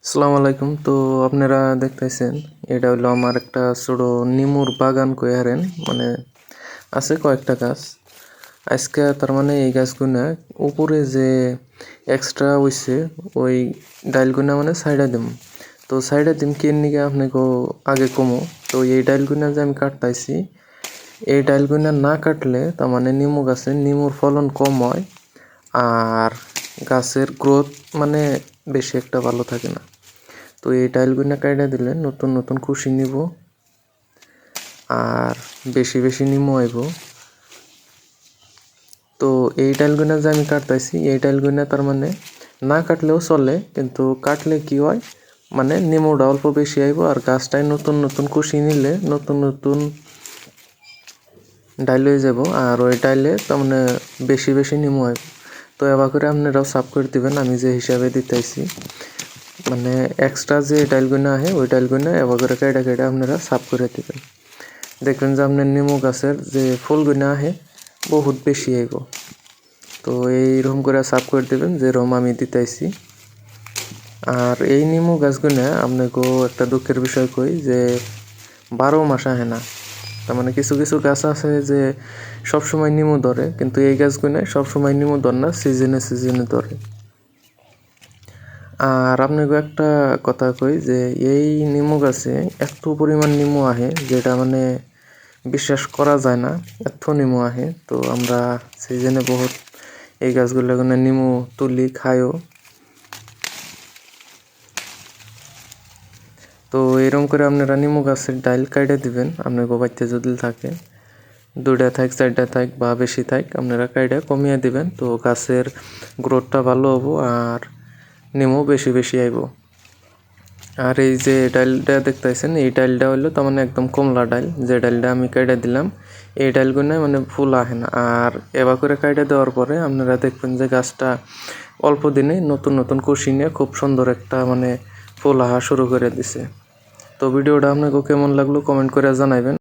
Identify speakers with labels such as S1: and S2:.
S1: আসসালামু আলাইকুম। তো আপনারা দেখতেছেন এটা হলো আমার একটা ছোট নিমুর বাগান কইহারেন, মানে আছে কয়েকটা গাছ। আজকে তার মানে এই গাছগুনা উপরে যে এক্সট্রা হইছে ওই ডাইলগুনা মানে সাইডা দিম। তো সাইডা দিম কেন নিকে আপনাকে আগে কমো। তো এই ডাইলগুনা যে আমি কাটতাইছি, এই ডাইলগুনা না কাটলে তার মানে নিমু গাছে নিমুর ফলন কম হয় আর গাছের গ্রোথ মানে বেশি একটা ভালো থাকে না। তো এই টাইলগুলো কাইটা দিলে নতুন নতুন কুশি নিব আর বেশি বেশি নিমো আইব। তো এই টাইলগুলো যে আমি কাটতেছি, এই টাইলগুলো তার মানে না কাটলেও চলে, কিন্তু কাটলে কি হয় মানে নিমোটা অল্প বেশি আইব আর গাছটায় নতুন নতুন কুশি নিলে নতুন নতুন ডাইল হয়ে যাব আর ওই ডাইলে তার মানে বেশি বেশি নিমো আইব। তো এবার করে আপনারাও সাফ করে দিবেন আমি যে হিসাবে দিতেছি, মানে এক্সট্রা যে ডাইলগুনা আহে ওই ডাইলগুনা এবার করে কেটে কেটে আপনারা সাফ করে দিবেন। দেখবেন যে আপনার নিমু গাছের যে ফুলগুনা আহে বহুত বেশি আইব। তো এইরকম করে সাফ করে দিবেন যেরকম আমি দিতেছি। আর এই নিমু গাছগুনা আপনাকেও একটা দুঃখের বিষয় কই যে 12 মাস আহে না। তার মানে কিছু কিছু গাছ আছে যে সবসময় নিমু ধরে, কিন্তু এই গাছগুনায় সবসময় নিমু ধরে না, সিজনে সিজনে ধরে। আর আপনাকে একটা কথা কই যে এই নিমু গাছে এত পরিমাণ নিমু আহে যেটা মানে বিশ্বাস করা যায় না, এত নিমু আহে। তো আমরা সিজনে বহুত এই গাছগুলো নিমু তুলি খাইও। তো এরকম করে আপনারা নিমু গাছের ডাইল কাইটে দিবেন আপনার বাড়িতে যদি থাকে, 2টা থাক 4টা থাক বা বেশি থাক, আপনারা কাইটে কমিয়ে দিবেন। তো গাছের গ্রোথটা ভালো হবো আর নিমু বেশি বেশি আইব। আর এই যে ডাইলটা দেখতেছেন, এই ডাইলটা হলো তার মানে একদম কমলা ডাইল। যে ডাইলটা আমি কাইটা দিলাম এই ডাইলগুলো মানে ফুল আহে না। আর এবার করে কাইটা দেওয়ার পরে আপনারা দেখবেন যে গাছটা অল্প দিনে নতুন নতুন কুশি নিয়ে খুব সুন্দর একটা মানে ফুল আহা শুরু করে দিছে। তো ভিডিওটা আপনাকে কেমন লাগলো কমেন্ট করে জানাবেন।